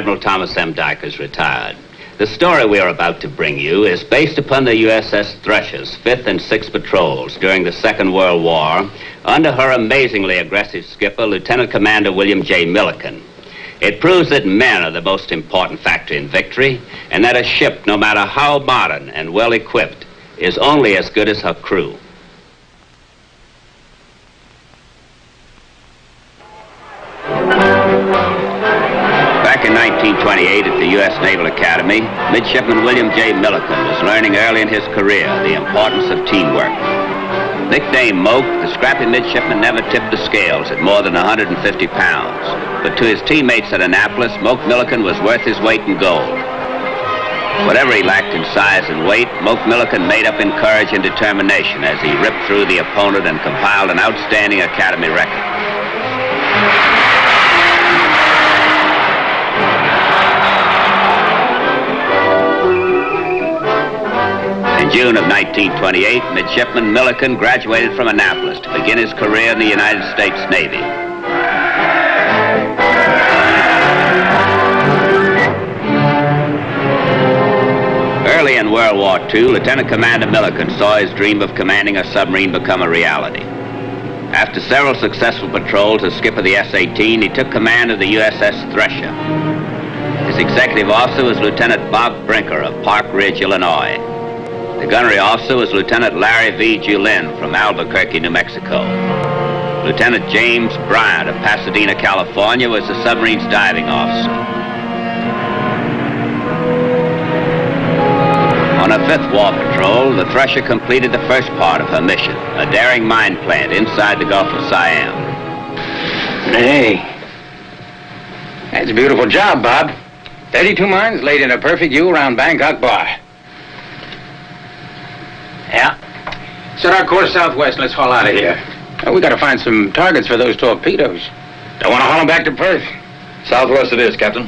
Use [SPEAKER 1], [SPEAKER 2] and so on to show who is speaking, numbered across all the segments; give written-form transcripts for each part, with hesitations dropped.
[SPEAKER 1] Admiral Thomas M. Dykers, retired. The story we are about to bring you is based upon the USS Thresher's 5th and 6th patrols during the Second World War under her amazingly aggressive skipper, Lieutenant Commander William J. Milliken. It proves that men are the most important factor in victory, and that a ship, no matter how modern and well-equipped, is only as good as her crew. Back in 1928 at the U.S. Naval Academy, Midshipman William J. Milliken was learning early in his career the importance of teamwork. Nicknamed Moke, the scrappy midshipman never tipped the scales at more than 150 pounds. But to his teammates at Annapolis, Moke Milliken was worth his weight in gold. Whatever he lacked in size and weight, Moke Milliken made up in courage and determination as he ripped through the opponent and compiled an outstanding Academy record. In June of 1928, Midshipman Milliken graduated from Annapolis to begin his career in the United States Navy. Early in World War II, Lieutenant Commander Milliken saw his dream of commanding a submarine become a reality. After several successful patrols as skipper of the S-18, he took command of the USS Thresher. His executive officer was Lieutenant Bob Brinker of Park Ridge, Illinois. The gunnery officer was Lieutenant Larry V. Julin from Albuquerque, New Mexico. Lieutenant James Bryant of Pasadena, California was the submarine's diving officer. On her 5th war patrol, the Thresher completed the first part of her mission, a daring mine plant inside the Gulf of Siam.
[SPEAKER 2] Hey, that's a beautiful job, Bob. 32 mines laid in a perfect U around Bangkok Bar. Yeah. Set our course southwest. Let's haul out of here. We gotta find some targets for those torpedoes. Don't want to haul them back to Perth.
[SPEAKER 3] Southwest it is, Captain.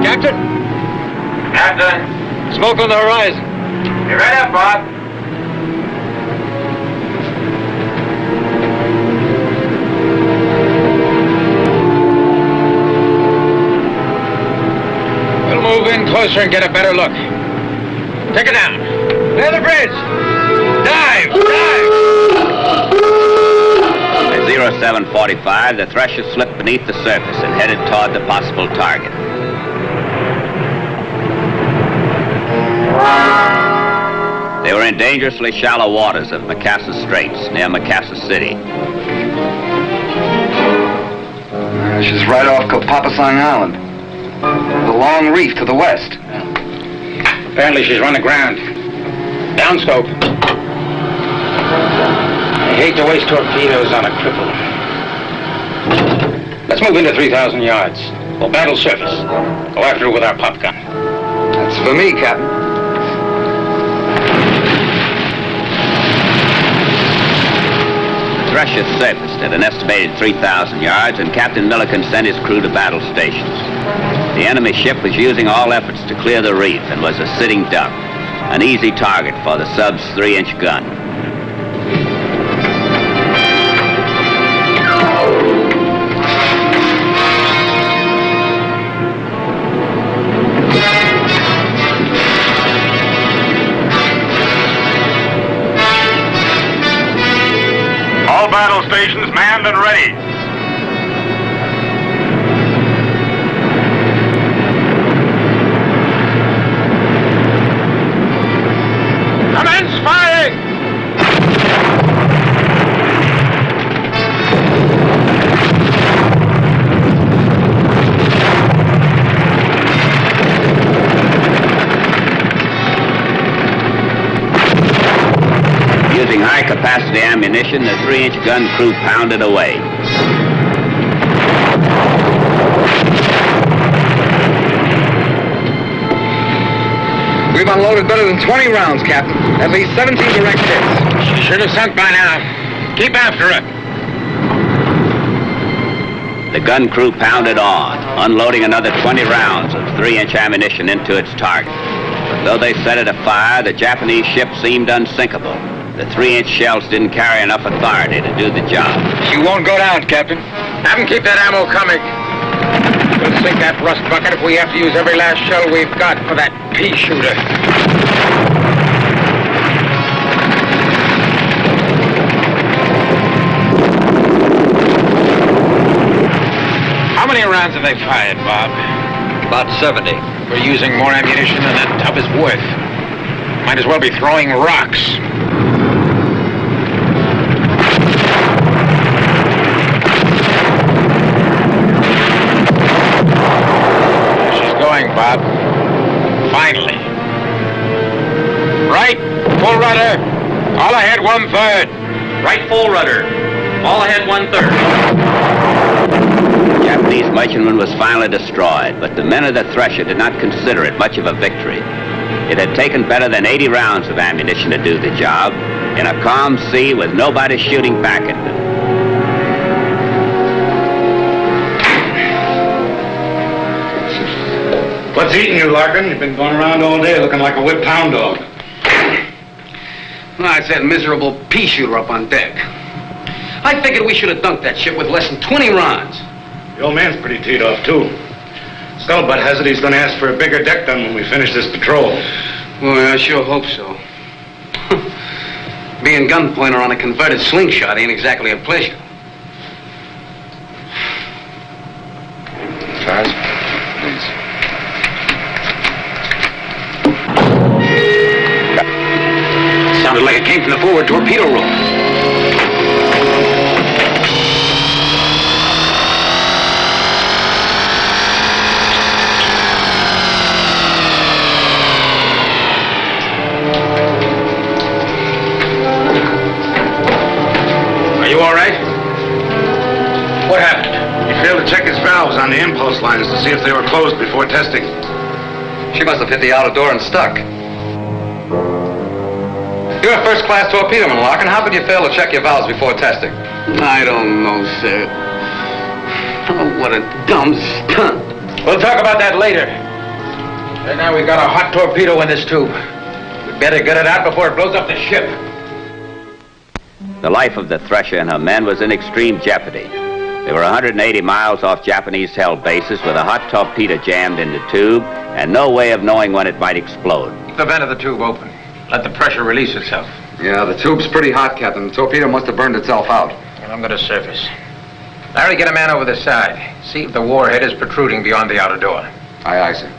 [SPEAKER 2] Captain?
[SPEAKER 3] Captain?
[SPEAKER 2] Smoke on the horizon.
[SPEAKER 3] You're right up, Bob.
[SPEAKER 2] Move in closer and get a better look. Take it down. Near the bridge. Dive! Dive!
[SPEAKER 1] At 0745, the Thresher slipped beneath the surface and headed toward the possible target. They were in dangerously shallow waters of Makassar Straits, near Makassar City.
[SPEAKER 3] She's right off Kapapasang Island. The long reef to the west.
[SPEAKER 2] Apparently she's run aground. Downscope. I hate to waste torpedoes on a cripple. Let's move into 3,000 yards. We'll battle surface. Go after her with our pop gun.
[SPEAKER 3] That's for me, Captain.
[SPEAKER 1] The Thresher surfaced at an estimated 3,000 yards, and Captain Milliken sent his crew to battle stations. The enemy ship was using all efforts to clear the reef and was a sitting duck, an easy target for the sub's 3-inch gun.
[SPEAKER 4] All battle stations manned and ready.
[SPEAKER 2] Commence firing!
[SPEAKER 1] Using high-capacity ammunition, the 3-inch gun crew pounded away.
[SPEAKER 3] We've unloaded better than 20 rounds, Captain. At least 17 direct hits.
[SPEAKER 2] She should have sunk by now. Keep after her.
[SPEAKER 1] The gun crew pounded on, unloading another 20 rounds of 3-inch ammunition into its target. Though they set it afire, the Japanese ship seemed unsinkable. The 3-inch shells didn't carry enough authority to do the job.
[SPEAKER 2] She won't go down, Captain. Have them keep that ammo coming. We'll sink that rust bucket if we have to use every last shell we've got for that pea shooter. How many rounds have they fired, Bob?
[SPEAKER 3] About 70.
[SPEAKER 2] We're using more ammunition than that tub is worth. Might as well be throwing rocks. She's going, Bob. Finally. Right, full rudder. All ahead, 1/3.
[SPEAKER 5] Right full rudder. All ahead, 1/3.
[SPEAKER 1] The Japanese merchantman was finally destroyed, but the men of the Thresher did not consider it much of a victory. It had taken better than 80 rounds of ammunition to do the job, in a calm sea with nobody shooting back at them.
[SPEAKER 6] What's eating you, Larkin? You've been going around all day looking like a whipped hound dog.
[SPEAKER 3] Well, it's that miserable pea shooter up on deck. I figured we should have dunked that ship with less than 20 rounds.
[SPEAKER 6] The old man's pretty teed off, too. Scuttlebutt has it he's going to ask for a bigger deck gun when we finish this patrol.
[SPEAKER 3] Well, I sure hope so. Being gun pointer on a converted slingshot ain't exactly a pleasure.
[SPEAKER 6] Charles?
[SPEAKER 3] Sounded like it came from the forward torpedo room.
[SPEAKER 2] Are you all right? What happened?
[SPEAKER 6] He failed to check his valves on the impulse lines to see if they were closed before testing.
[SPEAKER 3] She must have hit the outer door and stuck. You're a first-class torpedoman, Larkin. How could you fail to check your valves before testing? I don't know, sir. Oh, what a dumb stunt.
[SPEAKER 2] We'll talk about that later. Right now we've got a hot torpedo in this tube. We'd better get it out before it blows up the ship.
[SPEAKER 1] The life of the Thresher and her men was in extreme jeopardy. They were 180 miles off Japanese-held bases with a hot torpedo jammed in the tube and no way of knowing when it might explode.
[SPEAKER 2] Keep the vent of the tube open. Let the pressure release itself.
[SPEAKER 3] Yeah, the tube's pretty hot, Captain. The torpedo must have burned itself out.
[SPEAKER 2] And I'm going to surface. Larry, get a man over the side. See if the warhead is protruding beyond the outer door.
[SPEAKER 3] Aye, aye, sir.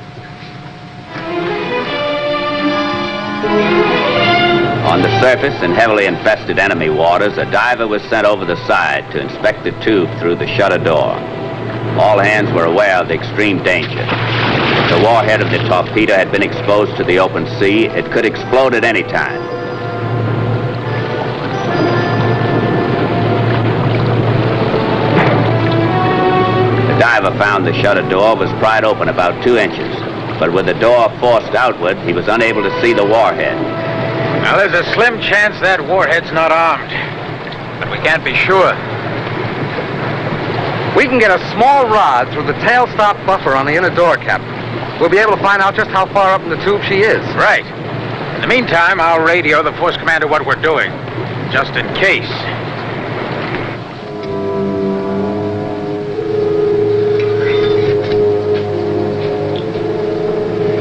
[SPEAKER 1] On the surface, in heavily infested enemy waters, a diver was sent over the side to inspect the tube through the shutter door. All hands were aware of the extreme danger. If the warhead of the torpedo had been exposed to the open sea, it could explode at any time. The diver found the shutter door was pried open about 2 inches, but with the door forced outward, he was unable to see the warhead.
[SPEAKER 2] Now, there's a slim chance that warhead's not armed, but we can't be sure.
[SPEAKER 7] We can get a small rod through the tailstop buffer on the inner door, Captain. We'll be able to find out just how far up in the tube she is.
[SPEAKER 2] Right. In the meantime, I'll radio the force commander what we're doing, just in case.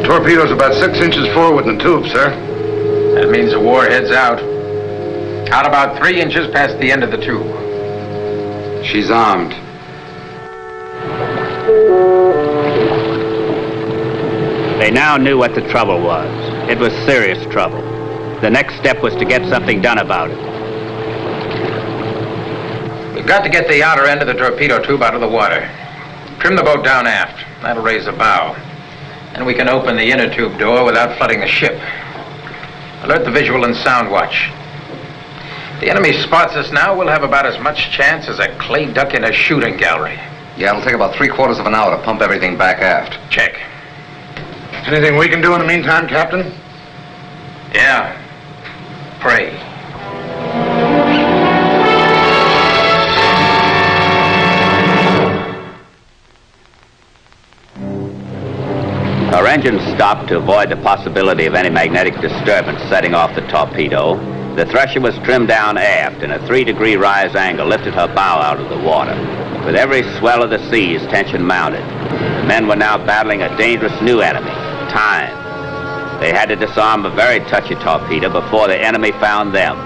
[SPEAKER 6] The torpedo's about 6 inches forward in the tube, sir.
[SPEAKER 2] That means the warhead's out. Out about 3 inches past the end of the tube.
[SPEAKER 3] She's armed.
[SPEAKER 1] They now knew what the trouble was. It was serious trouble. The next step was to get something done about it.
[SPEAKER 2] We've got to get the outer end of the torpedo tube out of the water. Trim the boat down aft. That'll raise the bow. And we can open the inner tube door without flooding the ship. Alert the visual and sound watch. If the enemy spots us now, we'll have about as much chance as a clay duck in a shooting gallery.
[SPEAKER 3] Yeah, it'll take about 3/4 of an hour to pump everything back aft.
[SPEAKER 2] Check.
[SPEAKER 6] Anything we can do in the meantime, Captain?
[SPEAKER 2] Yeah. Pray.
[SPEAKER 1] Our engines stopped to avoid the possibility of any magnetic disturbance setting off the torpedo, the Thresher was trimmed down aft, and a 3-degree rise angle lifted her bow out of the water. With every swell of the seas, tension mounted. The men were now battling a dangerous new enemy, time. They had to disarm a very touchy torpedo before the enemy found them.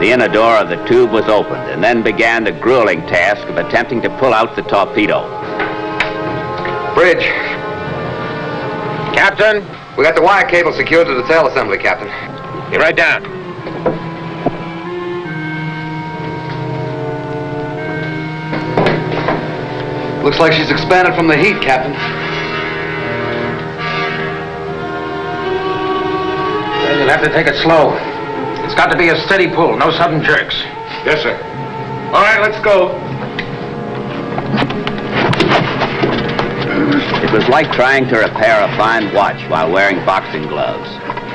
[SPEAKER 1] The inner door of the tube was opened, and then began the grueling task of attempting to pull out the torpedo.
[SPEAKER 3] Bridge.
[SPEAKER 7] Captain?
[SPEAKER 3] We got the wire cable secured to the tail assembly, Captain.
[SPEAKER 7] Get right down.
[SPEAKER 3] Looks like she's expanded from the heat, Captain.
[SPEAKER 2] Well, you'll have to take it slow. It's got to be a steady pull, no sudden jerks.
[SPEAKER 6] Yes, sir. All right, let's go.
[SPEAKER 1] It was like trying to repair a fine watch while wearing boxing gloves.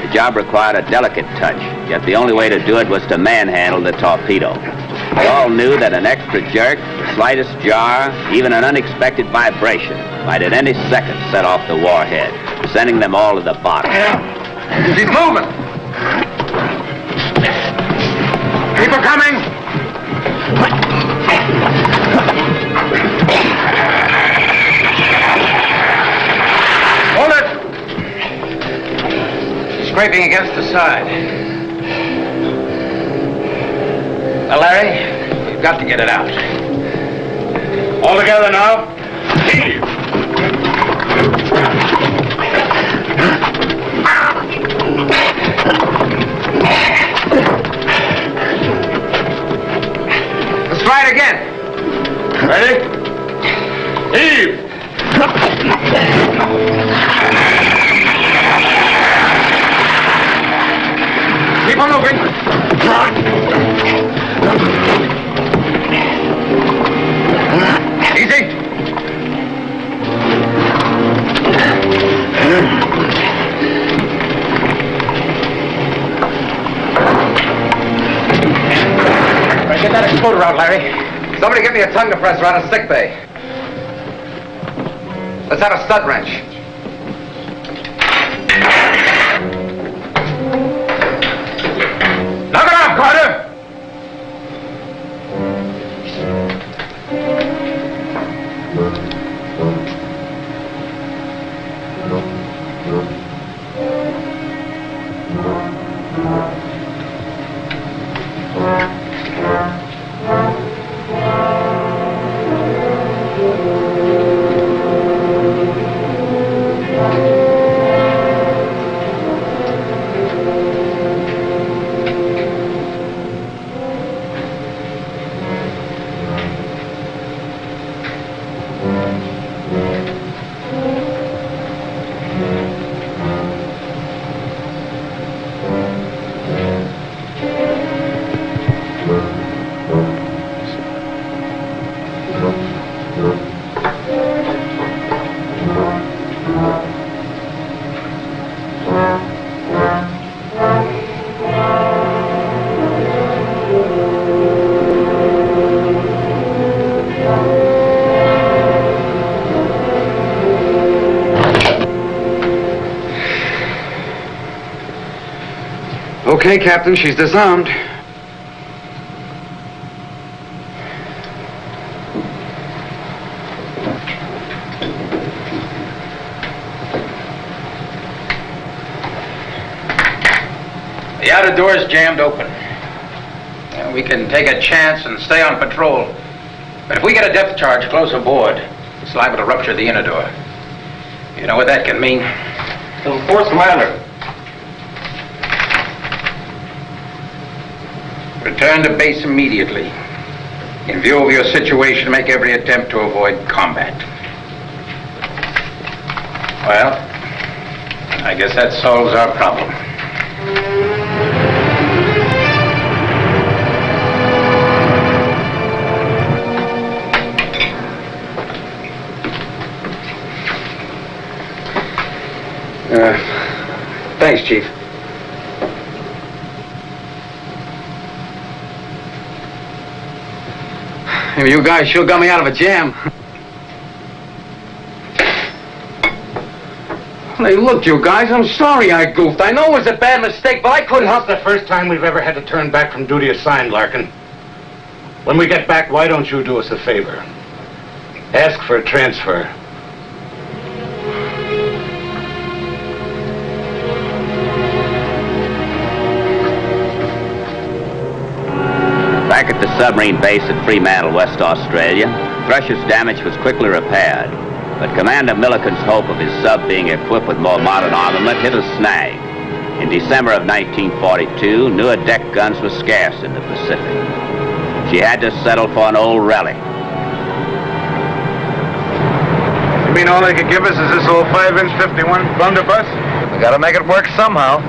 [SPEAKER 1] The job required a delicate touch, yet the only way to do it was to manhandle the torpedo. They all knew that an extra jerk, the slightest jar, even an unexpected vibration might at any second set off the warhead, sending them all to the bottom.
[SPEAKER 2] She's moving. Keep her coming. Hold it. She's scraping against the side. Now, Larry, we've got to get it out.
[SPEAKER 6] All together now. Heave.
[SPEAKER 2] Let's try it again.
[SPEAKER 6] Ready? Heave.
[SPEAKER 2] Keep on moving. Easy. Get that exploder out, Larry.
[SPEAKER 3] Somebody get me a tongue depressor out of sick bay. Let's have a stud wrench.
[SPEAKER 2] Knock it off, Carter.
[SPEAKER 3] Okay, Captain, she's disarmed.
[SPEAKER 2] The outer door's jammed open. And we can take a chance and stay on patrol. But if we get a depth charge close aboard, it's liable to rupture the inner door. You know what that can mean?
[SPEAKER 5] Of course, Commander.
[SPEAKER 2] Return to base immediately. In view of your situation, make every attempt to avoid combat. Well, I guess that solves our problem.
[SPEAKER 3] Thanks, Chief. You guys sure got me out of a jam. Hey, look, you guys, I'm sorry I goofed. I know it was a bad mistake, but I couldn't help
[SPEAKER 6] Not the first time we've ever had to turn back from duty assigned, Larkin. When we get back, why don't you do us a favor? Ask for a transfer.
[SPEAKER 1] Back at the submarine base at Fremantle, West Australia, Thresher's damage was quickly repaired, but Commander Milliken's hope of his sub being equipped with more modern armament hit a snag. In December of 1942, newer deck guns were scarce in the Pacific. She had to settle for an old relic.
[SPEAKER 6] You mean all they could give us is this old 5-inch 51 blunderbuss?
[SPEAKER 7] We gotta make it work somehow.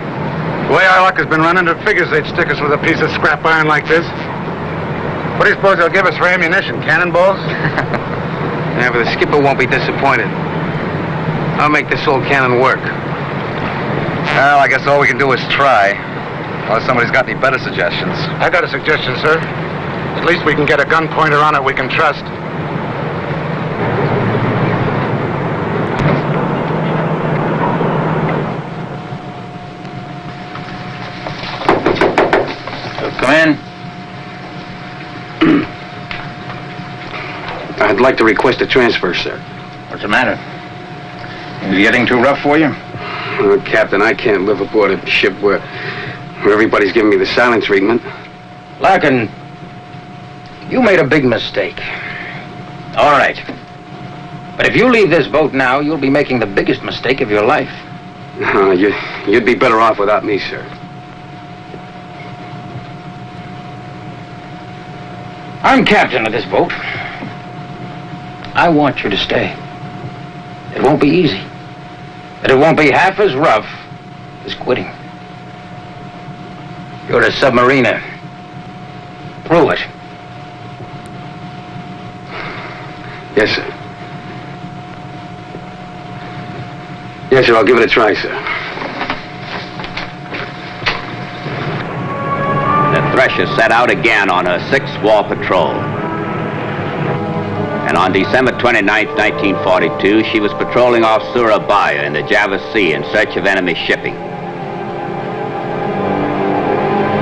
[SPEAKER 6] The way our luck has been running, it figures they'd stick us with a piece of scrap iron like this. What do you suppose they'll give us for ammunition? Cannonballs?
[SPEAKER 3] Yeah, but the skipper won't be disappointed. I'll make this old cannon work.
[SPEAKER 7] Well, I guess all we can do is try. Unless somebody's got any better suggestions.
[SPEAKER 6] I got a suggestion, sir. At least we can get a gun pointer on it we can trust.
[SPEAKER 2] Come in.
[SPEAKER 3] I'd like to request a transfer, sir.
[SPEAKER 2] What's the matter? Is it getting too rough for you?
[SPEAKER 3] Captain, I can't live aboard a ship where everybody's giving me the silent treatment.
[SPEAKER 2] Larkin, you made a big mistake. All right. But if you leave this boat now, you'll be making the biggest mistake of your life.
[SPEAKER 3] No, you'd be better off without me, sir.
[SPEAKER 2] I'm captain of this boat. I want you to stay. It won't be easy. But it won't be half as rough as quitting. You're a submariner. Prove it.
[SPEAKER 3] Yes, sir. Yes, sir, I'll give it a try, sir.
[SPEAKER 1] The Thresher set out again on her 6th war patrol. And on December 29, 1942, she was patrolling off Surabaya in the Java Sea in search of enemy shipping.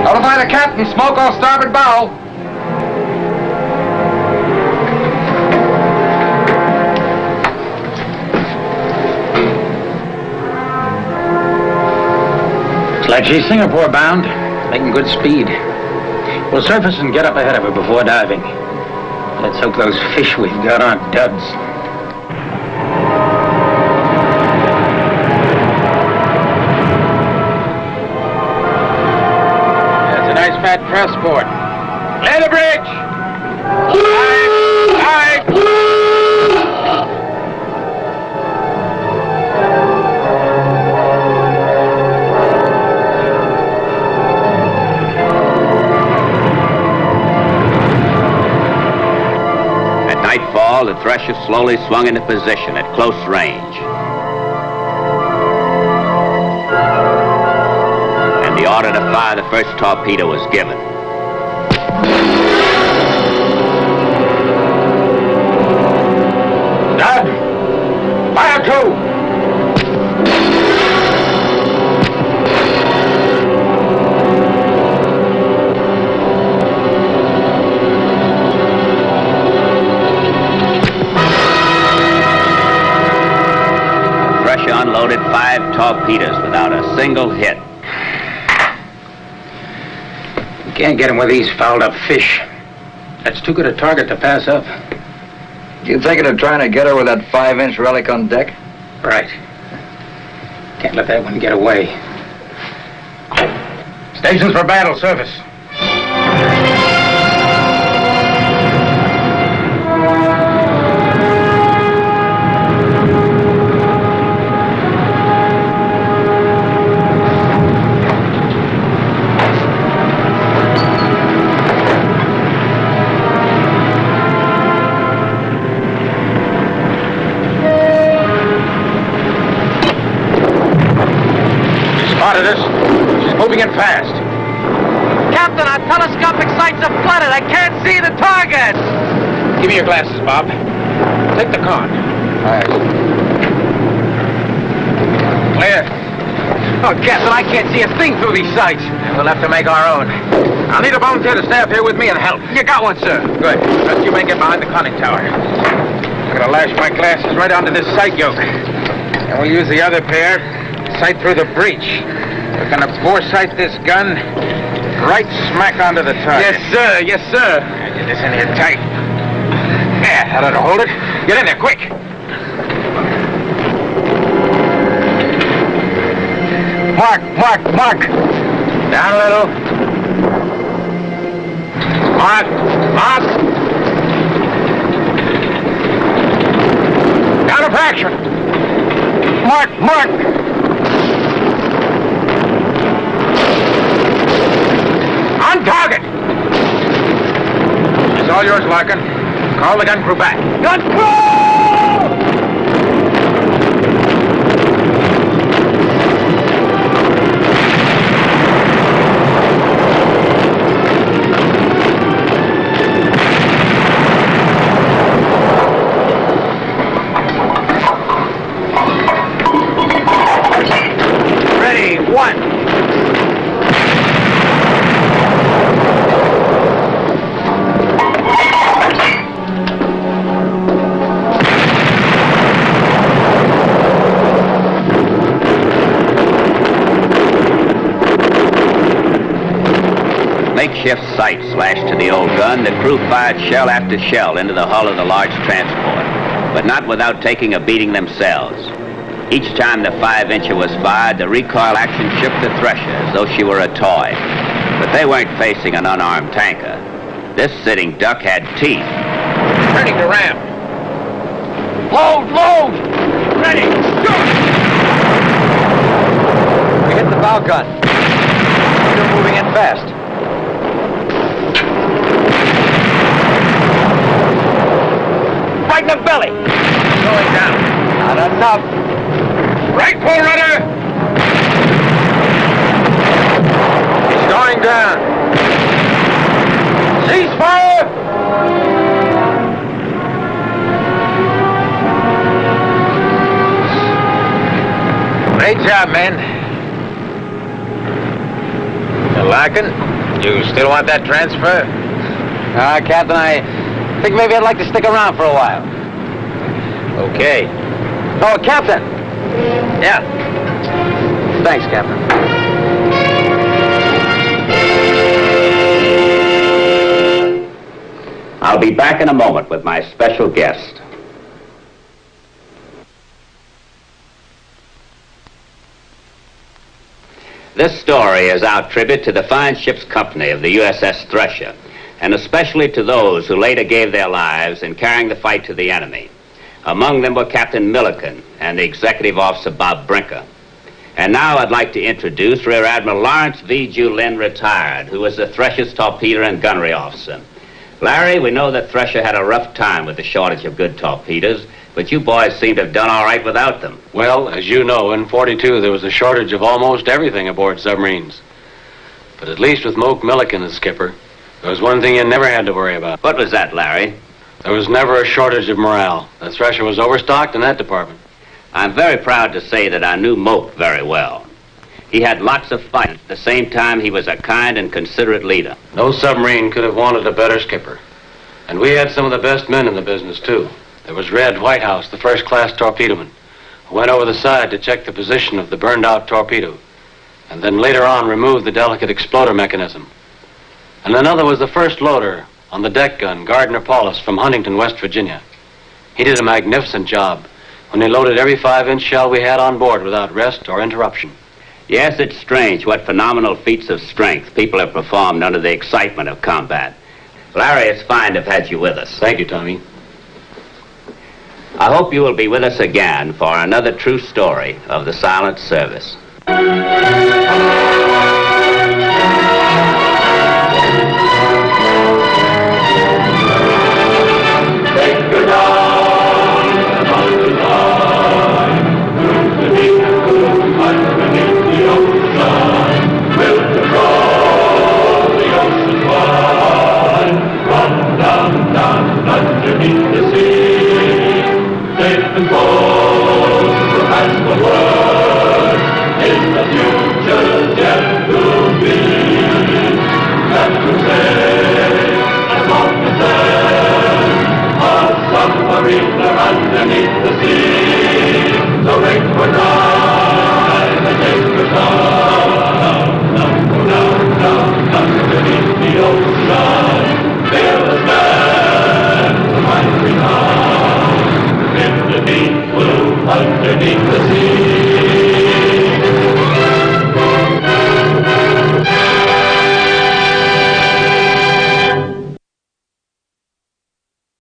[SPEAKER 7] Notify the captain, smoke off starboard bow.
[SPEAKER 2] Looks like she's Singapore bound, making good speed. We'll surface and get up ahead of her before diving. Let's hope those fish we've got aren't duds. That's a nice fat press port. Clear the bridge! Dive!
[SPEAKER 1] Nightfall, the Thresher slowly swung into position at close range. And the order to fire the first torpedo was given.
[SPEAKER 2] Dud! Fire two!
[SPEAKER 1] Unloaded 5 torpedoes without a single hit.
[SPEAKER 2] You can't get him with these fouled-up fish. That's too good a target to pass up.
[SPEAKER 7] You thinking of trying to get her with that 5-inch relic on deck?
[SPEAKER 2] Right. Can't let that one get away. Stations for battle, surface. She's moving in fast.
[SPEAKER 7] Captain, our telescopic sights are flooded. I can't see the target.
[SPEAKER 2] Give me your glasses, Bob. Take the con.
[SPEAKER 7] All right.
[SPEAKER 2] Clear.
[SPEAKER 7] Oh, Captain, I can't see a thing through these sights.
[SPEAKER 2] And we'll have to make our own. I'll need a volunteer to stay up here with me and help.
[SPEAKER 7] You got one, sir.
[SPEAKER 2] Good. Rest you men get behind the conning tower. I'm gonna lash my glasses right onto this sight yoke. And we'll use the other pair to sight through the breech. We're gonna bore sight this gun right smack onto the target.
[SPEAKER 7] Yes, sir. Yes, sir.
[SPEAKER 2] Now get this in here tight. Yeah, that ought to hold it. Get in there, quick. Mark. Down a little. Mark. Down a fraction. Mark. On target. It's all yours, Larkin. Call the gun crew back. Gun crew!
[SPEAKER 1] Makeshift sights slashed to the old gun, the crew fired shell after shell into the hull of the large transport, but not without taking a beating themselves. Each time the 5-incher was fired, the recoil action shook the Thresher as though she were a toy. But they weren't facing an unarmed tanker. This sitting duck had teeth.
[SPEAKER 2] Turning to ram.
[SPEAKER 7] Load! Ready! Go! We hit the bow gun. Still moving in fast. Right in the belly.
[SPEAKER 2] Slowing down.
[SPEAKER 7] Not enough.
[SPEAKER 2] Right full rudder. He's going down. Cease fire. Great job, men. Larkin, you still want that transfer?
[SPEAKER 7] Captain, I think maybe I'd like to stick around for a while.
[SPEAKER 2] Okay.
[SPEAKER 7] Oh, Captain!
[SPEAKER 2] Yeah.
[SPEAKER 7] Thanks, Captain.
[SPEAKER 1] I'll be back in a moment with my special guest. This story is our tribute to the fine ship's company of the USS Thresher, and especially to those who later gave their lives in carrying the fight to the enemy. Among them were Captain Milliken and the Executive Officer Bob Brinker. And now I'd like to introduce Rear Admiral Lawrence V. Julin, retired, who was the Thresher's torpedo and gunnery officer. Larry, we know that Thresher had a rough time with the shortage of good torpedoes, but you boys seem to have done all right without them.
[SPEAKER 8] Well, as you know, in '42 there was a shortage of almost everything aboard submarines. But at least with Moke Milliken as skipper, there was one thing you never had to worry about.
[SPEAKER 1] What was that, Larry?
[SPEAKER 8] There was never a shortage of morale. The Thresher was overstocked in that department.
[SPEAKER 1] I'm very proud to say that I knew Moke very well. He had lots of fight. At the same time, he was a kind and considerate leader.
[SPEAKER 8] No submarine could have wanted a better skipper. And we had some of the best men in the business, too. There was Red Whitehouse, the first-class torpedoman, who went over the side to check the position of the burned-out torpedo, and then later on removed the delicate exploder mechanism. And another was the first loader on the deck gun, Gardner Paulus, from Huntington, West Virginia. He did a magnificent job when he loaded every 5-inch shell we had on board without rest or interruption.
[SPEAKER 1] Yes, it's strange what phenomenal feats of strength people have performed under the excitement of combat. Larry, it's fine to have had you with us.
[SPEAKER 8] Thank you, Tommy.
[SPEAKER 1] I hope you will be with us again for another true story of the silent service.